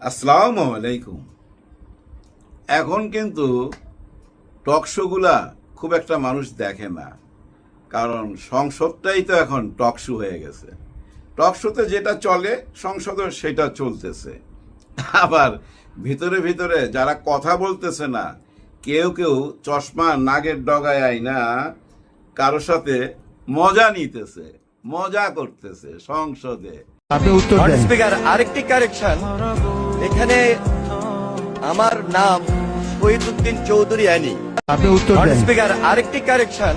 আসসালামু আলাইকুম। এখন কিন্তু টকশোগুলা খুব একটা মানুষ দেখে না, কারণ সংসদটাই তো এখন টকশো হয়ে গেছে। টকশোতে যেটা চলে সংসদে সেটা চলতেছে। আবার ভিতরে ভিতরে যারা কথা বলতেছে না, কেউ কেউ চশমা নাগের ডগায় আইনা কারো সাথে মজা নিতেছে, মজা করতেছে সংসদে। আপনি উত্তর দেন। স্পিকার, আরেকটি কারেকশন, এখানে আমার নাম শহীদুদ্দিন চৌধুরী আনি। আপনি উত্তর দেন। স্পিকার, আরেকটি কারেকশন,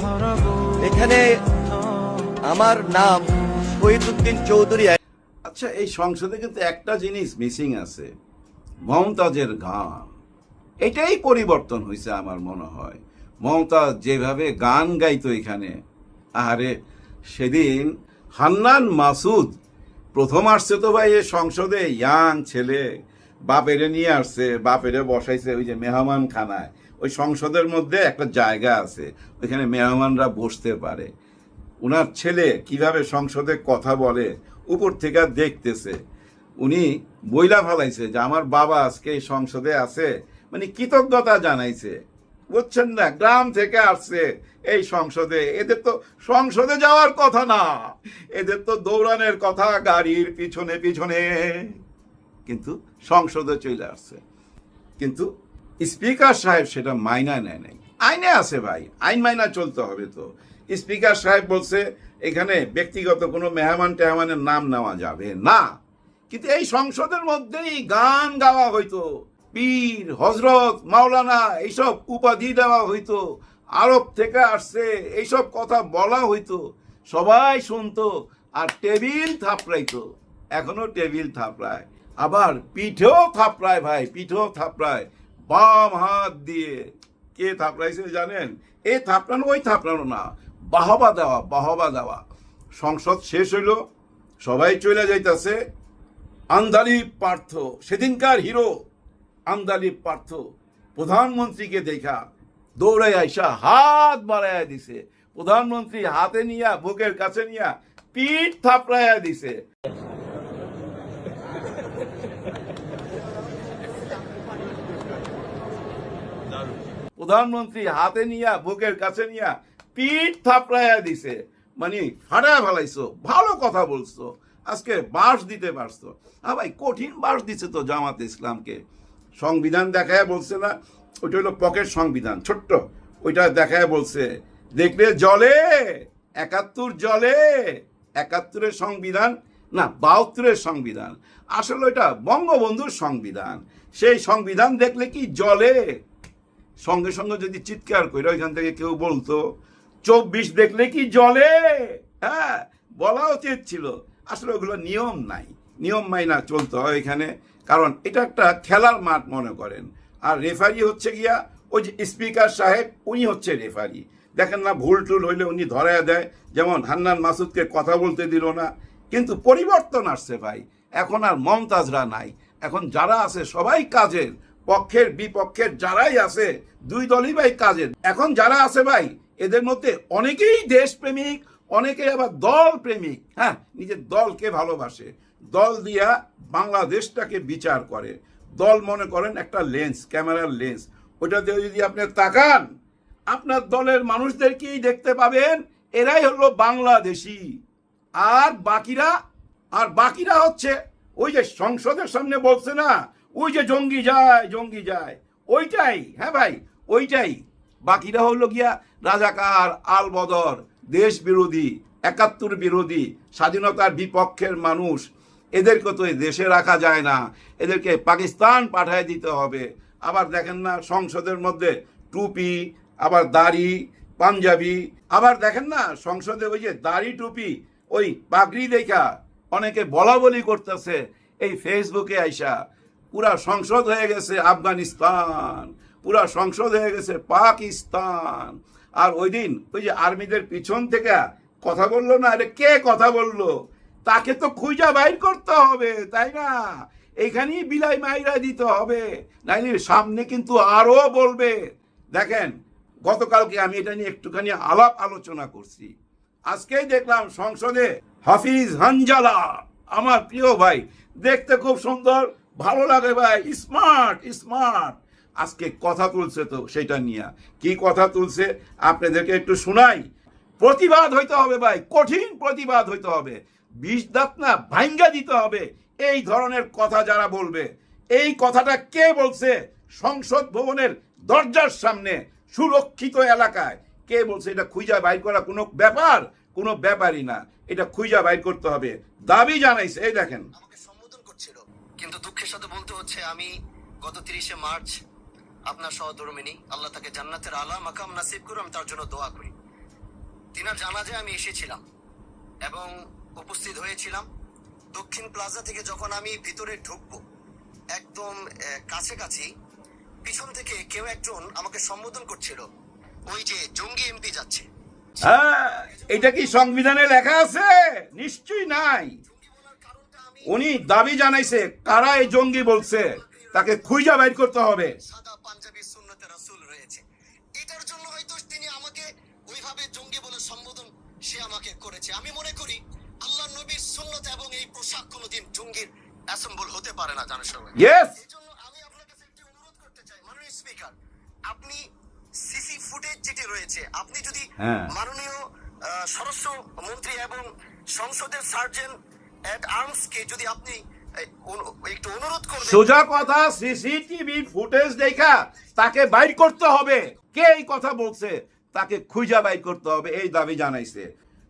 এখানে আমার নাম শহীদুদ্দিন চৌধুরী আনি। আচ্ছা, এই সংসদে কিন্তু একটা জিনিস মিসিং আছে, মমতাজের গান। এটাই পরিবর্তন হয়েছে আমার মনে হয়। মমতাজ যেভাবে গান গাইতো এখানে, আরে সেদিন হান্নান মাসুদ প্রথম আসছে তো ভাই এ সংসদে, ইয়াং ছেলে, বাপেরে নিয়ে আসছে, বাপেরে বসাইছে ওই যে মেহমান খানায়। ওই সংসদের মধ্যে একটা জায়গা আছে, ওইখানে মেহমানরা বসতে পারে। উনার ছেলে কিভাবে সংসদে কথা বলে উপর থেকে দেখতেছে, উনি বইলা ফেলাইছে যে আমার বাবা আজকে এই সংসদে আছে, মানে কৃতজ্ঞতা জানাইছে। বুঝছেন না, গ্রাম থেকে আসছে এই সংসদে, এদের তো সংসদে যাওয়ার কথা না, এদের তো দৌড়ানোর কথা গাড়ির পিছনে পিছনে, কিন্তু সংসদে চলে আসছে। কিন্তু স্পিকার সাহেব সেটা মাইনা নেয় নাই। আইনে আছে ভাই, আইন মাইনা চলতে হবে। তো স্পিকার সাহেব বলছে এখানে ব্যক্তিগত কোনো মেহমান টেহমানের নাম নেওয়া যাবে না, কিন্তু এই সংসদের মধ্যেই গান গাওয়া হইতো, পীর, হজরত, মাওলানা এইসব উপাধি দেওয়া হইতো, আরব থেকে আসছে এইসব কথা বলা হইতো, সবাই শুনতো আর টেবিল থাপড়াইতো। এখনো টেবিল থাপড়ায়, আবার পিঠেও থাপড়ায় ভাই, পিঠেও থাপড়ায় বাম হাত দিয়ে। কে থাপড়াইছে জানেন? এই থাপড়ানো ওই থাপড়ানো না, বাহবা দেওয়া, বাহবা দেওয়া। সংসদ শেষ হইল, সবাই চলে যাইতেছে। আন্দালিব পার্থ, সেদিনকার হিরো আন্দালিব পার্থ, প্রধানমন্ত্রীকে দেখা দৌড়াই আইসা হাত বাড়াইয়া দিছে। প্রধানমন্ত্রী হাতে নিয়া বুকের কাছে নিয়া পিঠ থাপড়াইয়া দিছে। প্রধানমন্ত্রী হাতে নিয়া বুকের কাছে নিয়া পিঠ থাপড়াইয়া দিছে, মানে ফাটায় ফেলাইছো, ভালো কথা বলছো, আজকে বাস দিতে পারছো। ভাই কঠিন বাস দিছে তো জামাতে ইসলামকে। সংবিধান দেখায় বলছে না, ওইটা হলো পকেট সংবিধান, ছোট্ট, ওইটা দেখায় বলছে দেখলে জলে ৭১ জলে, ৭১-এর সংবিধান না, ৭২-এর সংবিধান। আসলে ওইটা বঙ্গবন্ধুর সংবিধান, সেই সংবিধান দেখলে কি জলে? সঙ্গে সঙ্গে যদি চিৎকার করে ওইখান থেকে কেউ বলতো ২৪ দেখলে কি জলে, হ্যাঁ বলা উচিত ছিল। আসলে ওগুলো নিয়ম নাই, নিয়ম মাইনা চলতে হয় এখানে, কারণ এটা একটা খেলার মাঠ মনে করেন। আর রেফারি হচ্ছে গিয়া ওই যে স্পিকার সাহেব, উনি হচ্ছে রেফারি। দেখেন না, ভুল টুল হইলে উনি ধরায় দেয়, যেমন হান্নান মাসুদকে কথা বলতে দিল না। কিন্তু পরিবর্তন আসছে ভাই, এখন আর মমতাজরা নাই, এখন যারা আছে সবাই কাজের, পক্ষের বিপক্ষের যারাই আছে দুই দলই ভাই কাজের। এখন যারা আছে ভাই এদের মধ্যে অনেকেই দেশপ্রেমিক, অনেকেই আবার দল প্রেমিক। হ্যাঁ, নিজের দলকে ভালোবাসে, দল দিয়া বাংলাদেশটাকে বিচার করে। দল মনে করেন একটা লেন্স, ক্যামেরার লেন্স, ওইটা দিয়ে যদি আপনি তাকান আপনার দলের মানুষদেরকেই দেখতে পাবেন, এরাই হলো বাংলাদেশি। আর বাকিরা হচ্ছে ওই যে সংসদের সামনে বলছে না, ওই যে জঙ্গি যায়, জঙ্গি যায়, ওইটাই। হ্যাঁ ভাই, ওইটাই। বাকিরা হলো গিয়া রাজাকার, আলবদর, দেশ বিরোধী, ৭১ বিরোধী, স্বাধীনতার বিপক্ষের মানুষ। এদেরকে তো দেশে রাখা যায় না, এদেরকে পাকিস্তান পাঠায় দিতে হবে। আবার দেখেন না সংসদের মধ্যে টুপি, আবার দাড়ি, পাঞ্জাবি, আবার দেখেন না সংসদে ওই যে দাড়ি টুপি ওই পাগড়ি দেখা অনেকে বলা বলি করতেছে এই ফেসবুকে আইসা। পুরা সংসদ হয়ে গেছে আফগানিস্তান, পুরা সংসদ হয়ে গেছে পাকিস্তান। আর ওই দিন ওই যে আর্মিদের পিছন থেকে কথা বললো না, আরে কে কথা বললো? তাকে তো খুঁজা বাইর করতে হবে, তাই না? এইখানেই বিলাই মাইরা দিতে হবে, নাইলে সামনে কিন্তু আরো বলবে। দেখেন, গতকালকে আমি এটা নিয়ে একটুখানি আলাপ আলোচনা করছি। আজকেই দেখলাম সংসদে হাফিজ হানজালা, আমার প্রিয় ভাই, দেখতে খুব সুন্দর, ভালো লাগে ভাই, স্মার্ট স্মার্ট। আজকে কথা তুলছে তো সেটা নিয়ে, কি কথা তুলছে আপনাদেরকে একটু শোনাই। প্রতিবাদ হইতে হবে ভাই, কঠিন প্রতিবাদ হইতে হবে, বিষ দাঁত না ভাঙ্গা দিতে হবে এই ধরনের কথা যারা বলবে। এই কথাটা কে বলছে? সংসদ ভবনের দরজার সামনে সুরক্ষিত এলাকায় কে বলছে? এটা খুঁজা বাইর করা কোনো ব্যাপার? কোনো ব্যাপারই না, এটা খুঁজা বাইর করতে হবে। দাবি জানাইছে, এই দেখেন। আমাকে সম্বোধন করছিল, কিন্তু দুঃখের সাথে বলতে হচ্ছে আমি গত 30শে মার্চ আপনার সহধর্মিনী, আল্লাহ তাকে জান্নাতের আলা মাকাম নাসিব করুন, আমি তার জন্য দোয়া করি। তিনার জানাজায় আমি এসেছিলাম এবং উপস্থিত হয়েছিলাম। দক্ষিণ প্লাজা থেকে যখন আমি ভিতরে ঢুকবো, একদম কাছাকাছি পিছন থেকে কেউ একজন আমাকে সম্বোধন করছিল, ওই যে জঙ্গি এমপি যাচ্ছে। হ্যাঁ, এটা কি সংবিধানে লেখা আছে? নিশ্চয়ই নাই। জঙ্গি বলার কারণটা আমি উনি দাবি জানাইছে, কারা এই জঙ্গি বলছে তাকে খুঁজা বাইর করতে হবে। সাদা পাঞ্জাবি সুন্নতে রাসূল রয়েছে, এটার জন্য হয়তো তিনি আমাকে ওইভাবে জঙ্গি বলে সম্বোধন সে আমাকে করেছে। আমি মনে করি আল্লাহ নবীর সুন্নত এবং এই পোশাক কোনোদিন জঙ্গির অ্যাসেম্বল হতে পারে না, জানেন সবাই। ইয়েস, এই জন্য আমি আপনার কাছে একটি অনুরোধ করতে চাই, মাননীয় স্পিকার, আপনি সিসি ফুটেজ যেটি রয়েছে, আপনি যদি হ্যাঁ। মাননীয় স্বরাষ্ট্র মন্ত্রী এবং সংসদের সার্জেন্ট এট আর্মসকে যদি আপনি একটু অনুরোধ করবেন। সোজা কথা, সিসিটিভি ফুটেজ দেখা তাকে বাইর করতে হবে। কে এই কথা বলছে তাকে খুঁজা বাইর করতে হবে, এই দাবি জানাইছে।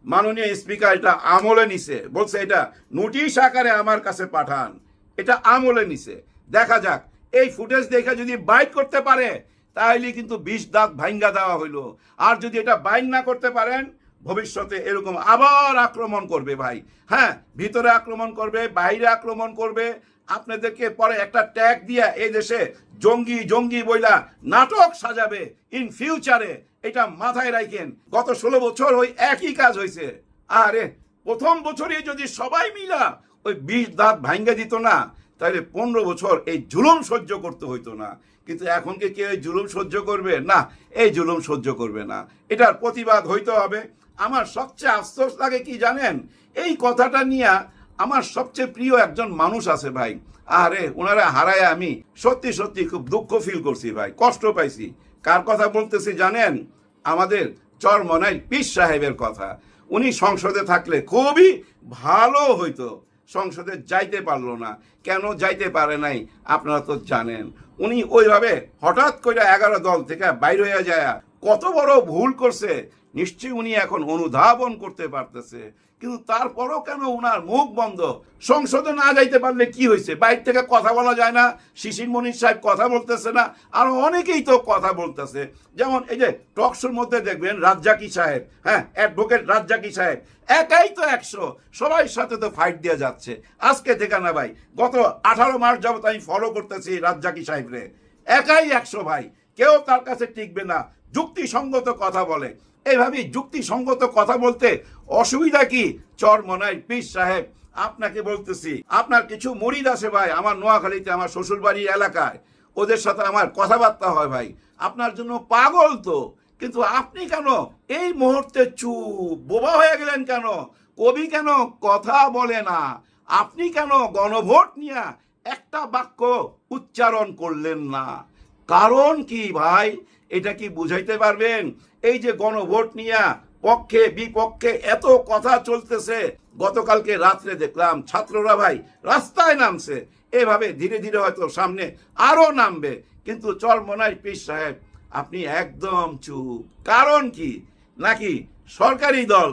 মাননীয় স্পিকার এটা আমলে নিছে, বলছে এটা নোটিশ আকারে আমার কাছে পাঠান, এটা আমলে নিছে। দেখা যাক, এই ফুটেজ দেখে যদি বাইর করতে পারে তাহলে কিন্তু 20 দাঁত ভাঙ্গা দেওয়া হইলো। আর যদি এটা বাইর না করতে পারেন, ভবিষ্যতে এরকম আবার আক্রমণ করবে ভাই। হ্যাঁ, ভিতরে আক্রমণ করবে, বাইরে আক্রমণ করবে। আপনাদেরকে পরে একটা ট্যাগ দিয়া এই দেশে জঙ্গি জঙ্গি বইলা নাটক সাজাবে ইন ফিউচারে, এটা মাথায় রাখেন। গত 16 বছর ওই একই কাজ হয়েছে। আরে প্রথম বছরই যদি সবাই মিলা ওই 20 দাঁত ভাঙ্গা দিত না, তাহলে 15 বছর এই জুলুম সহ্য করতে হইতো না। কিন্তু এখন কি কেউ এই জুলুম সহ্য করবে? না, এই জুলুম সহ্য করবে না। এটার প্রতিবাদ হইতে হবে। আমার সবচেয়ে আফসোস লাগে কি জানেন? এই কথাটা নিয়ে আমার সবচেয়ে প্রিয় একজন মানুষ আছে ভাই। আরে ওনারা হারায় আমি সত্যি সত্যি খুব দুঃখ ফিল করছি ভাই, কষ্ট পাইছি। কার কথা বলতেছি জানেন? আমাদের চরমনাই পীর সাহেবের কথা। উনি সংসদে থাকলে খুবই ভালো হইতো, সংসদে যাইতে পারলো না। কেন যাইতে পারে নাই আপনারা তো জানেন। উনি ওইভাবে হঠাৎ করে 11 দল থেকে বাইর হয়ে যায় কত বড় ভুল করছে, নিশ্চয়ই উনি এখন অনুধাবন করতে পারতেছে। কিন্তু তারপরও কেন উনার মুখ বন্ধ? সংসদে না যাইতে পারলে কি হয়েছে? বাইরে থেকে কথা বলা যায় না? শিশির মনির সাহেব কথা বলতেছে না? আরো অনেকেই তো কথা বলতেছে। যেমন এই যে টকশোর মধ্যে দেখবেন রাজ্জাকি সাহেব, হ্যাঁ, অ্যাডভোকেট রাজ্জাকি সাহেব একাই তো 100, সবাই সাথে তো ফাইট দিয়ে যাচ্ছে। আজকে থেকে না ভাই, গত 18 মাস যাবত আমি ফলো করতেছি রাজ্জাকি সাহেবরে। একাই 100 ভাই, কেউ তার কাছে টিকবে না, যুক্তিসঙ্গত কথা বলে। এইভাবে যুক্তিসঙ্গত কথা বলতে অসুবিধা কি? চরমনাই পীর সাহেব, আপনাকে বলতেছি, আপনার কিছু মুরিদ আছে ভাই আমার নোয়াখালীতে, আমার শ্বশুরবাড়ির এলাকায়, ওদের সাথে আমার কথাবার্তা হয় ভাই, আপনার জন্য পাগল তো। কিন্তু আপনি কেন এই মুহূর্তে চুপ, বোবা হয়ে গেলেন কেন? কবি কেন কথা বলে না? আপনি কেন গণভোট নিয়ে একটা বাক্য উচ্চারণ করলেন না? কারণ কি ভাই? এটা কি বুঝাইতে পারবেন? এই যে গণভোট নিয়ে পক্ষে বিপক্ষে এত কথা চলতেছে, গতকালকে রাত্রে দেখলাম ছাত্ররা ভাই রাস্তায় নামছে। এভাবে ধীরে ধীরে হয়তো সামনে আরো নামবে। কিন্তু চরমনাই পীর সাহেব আপনি একদম চুপ। কারণ কি? নাকি সরকারি দল?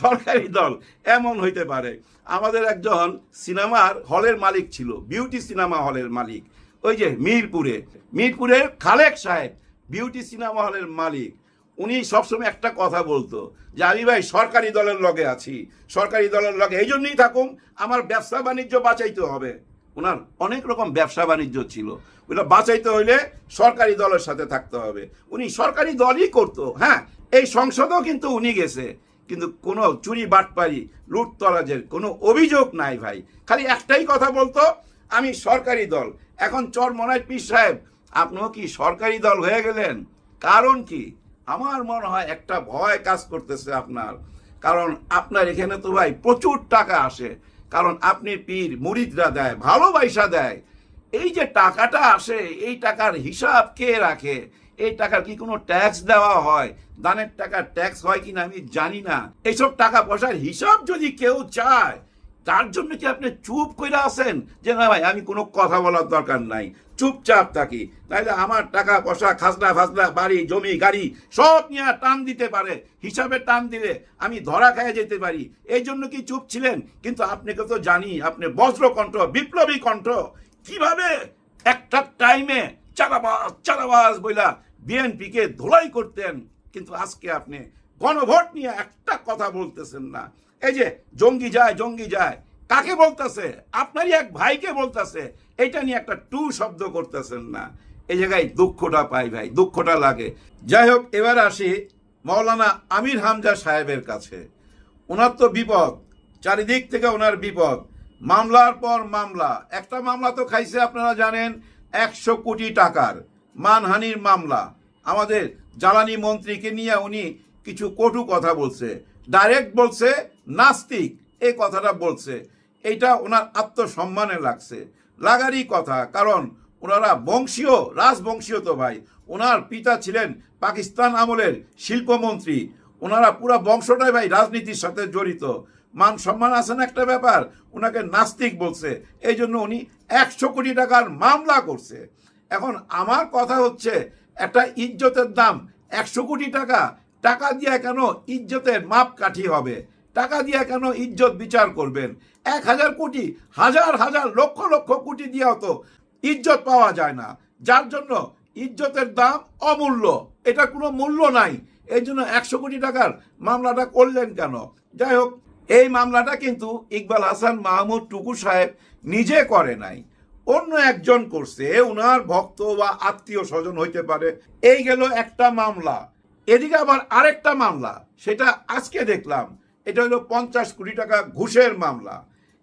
সরকারি দল এমন হইতে পারে। আমাদের একজন সিনেমার হলের মালিক ছিল, বিউটি সিনেমা হলের মালিক, ওই যে মিরপুরের খালেক সাহেব বিউটি সিনেমা হলের মালিক। উনি সবসময় একটা কথা বলতো যে আমি ভাই সরকারি দলের লগে আছি, সরকারি দলের লগে এই জন্যই থাকুম, আমার ব্যবসা বাণিজ্য বাঁচাইতে হবে। ওনার অনেক রকম ব্যবসা বাণিজ্য ছিল, ওটা বাঁচাইতে হইলে সরকারি দলের সাথে থাকতে হবে। উনি সরকারি দলই করতো। হ্যাঁ, এই সংসদেও কিন্তু উনি গেছে, কিন্তু কোনো চুরি বাটপারি লুটতরাজের কোনো অভিযোগ নাই ভাই। খালি একটাই কথা বলতো, আমি সরকারি দল। এখন চরমনাই পীর সাহেব আপনিও কি সরকারি দল হয়ে গেলেন? কারণ কি? আমার মনে হয় একটা ভয় কাজ করতেছে আপনার। কারণ আপনার এখানে তো ভাই প্রচুর টাকা আসে, কারণ আপনি পীর মুরিদরা দেয়, ভালোবাসা দেয়। এই যে টাকাটা আসে, এই টাকার হিসাব কে রাখে? এই টাকার কি কোনো ট্যাক্স দেওয়া হয়? দানের টাকার ট্যাক্স হয় কিনা আমি জানি না। এইসব টাকা পয়সার হিসাব যদি কেউ চায়, তার জন্য কি আপনি চুপ করে আছেন যে না ভাই আমি কোনো কথা বলার দরকার নাই, চুপচাপ থাকি, তাইলে আমার টাকা পয়সা খাজনা ফাজনা বাড়ি জমি গাড়ি সব নিয়ে টান দিতে পারে, হিসাবে টান দিলে আমি ধরা খেয়ে যেতে পারি, এই জন্য কি চুপ ছিলেন? কিন্তু আপনাকে তো জানি আপনি বজ্রকণ্ঠ, বিপ্লবী কণ্ঠ, কিভাবে একটা টাইমে চালাবাজ চালাবাজ বইলা বিএনপিকে ধোলাই করতেন, কিন্তু আজকে আপনি গণভোট নিয়ে একটা কথা বলতেছেন না। এই যে জঙ্গি যায় জঙ্গি যায়, কাকে বলতেছে? আপনারই এক ভাইকে বলতেছে, এটা নিয়ে একটা টু শব্দ করতেছেন না। এই জায়গায় দুঃখটা পাই ভাই, দুঃখটা লাগে। যাই হোক, এবার আসি মাওলানা আমির হামজা সাহেবের কাছে। ওনার তো বিপদ, চারিদিক থেকে ওনার বিপদ, মামলার পর মামলা। একটা মামলা তো খাইছে আপনারা জানেন 100 কোটি টাকার মানহানির মামলা। আমাদের জ্বালানি মন্ত্রীকে নিয়ে উনি কিছু কটু কথা বলছে, ডাইরেক্ট বলছে নাস্তিক, এই কথাটা বলছে। এইটা ওনার আত্মসম্মানে লাগছে, লাগারই কথা, কারণ ওনারা বংশীয়, রাজবংশীয় তো ভাই। ওনার পিতা ছিলেন পাকিস্তান আমলের শিল্পমন্ত্রী, ওনারা পুরা বংশটাই ভাই রাজনীতির সাথে জড়িত। মান সম্মান আছে না একটা ব্যাপার, ওনাকে নাস্তিক বলছে, এই জন্য উনি 100 কোটি টাকার মামলা করছে। এখন আমার কথা হচ্ছে, একটা ইজ্জতের দাম 100 কোটি টাকা, টাকা দিয়ে কেন ইজ্জতের মাপকাঠি হবে? টাকা দিয়ে কেন ইজ্জত বিচার করবেন? 1000 কোটি, হাজার হাজার লক্ষ লক্ষ কোটি দিয়েও তো ইজ্জত পাওয়া যায় না, যার জন্য ইজ্জতের দাম অমূল্য, এটা কোনো মূল্য নাই। এই জন্য 100 কোটি টাকার মামলাটা করলেন কেন? যাই হোক, এই মামলাটা কিন্তু ইকবাল হাসান মাহমুদ টুকু সাহেব নিজে করে নাই, অন্য একজন করছে, ওনার ভক্ত বা আত্মীয় স্বজন হইতে পারে। এই গেল একটা মামলা। এদিকে আবার আরেকটা মামলা, সেটা আজকে দেখলাম, এটা হলো 50 কোটি টাকা ঘুষের মামলা।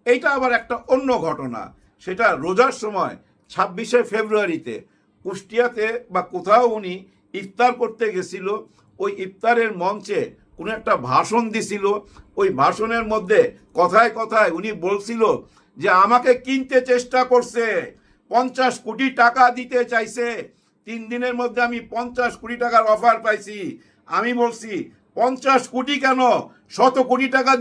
এইটা আবার একটা অন্য ঘটনা, সেটা রোজার সময় 26শে ফেব্রুয়ারিতে কুষ্টিয়াতে বা কোথাও উনি ইফতার করতে গেছিল। ওই ইফতারের মঞ্চে কোনো একটা ভাষণ দিছিল। ওই ভাষণের মধ্যে কথায় কথায় উনি বলছিল যে আমাকে কিনতে চেষ্টা করছে, 50 কোটি টাকা দিতে চাইছে, 3 দিনের মধ্যে আমি 50 কোটি টাকার অফার পাইছি। আমি বলছি 50 কোটি কেন, 100 কোটি টাকা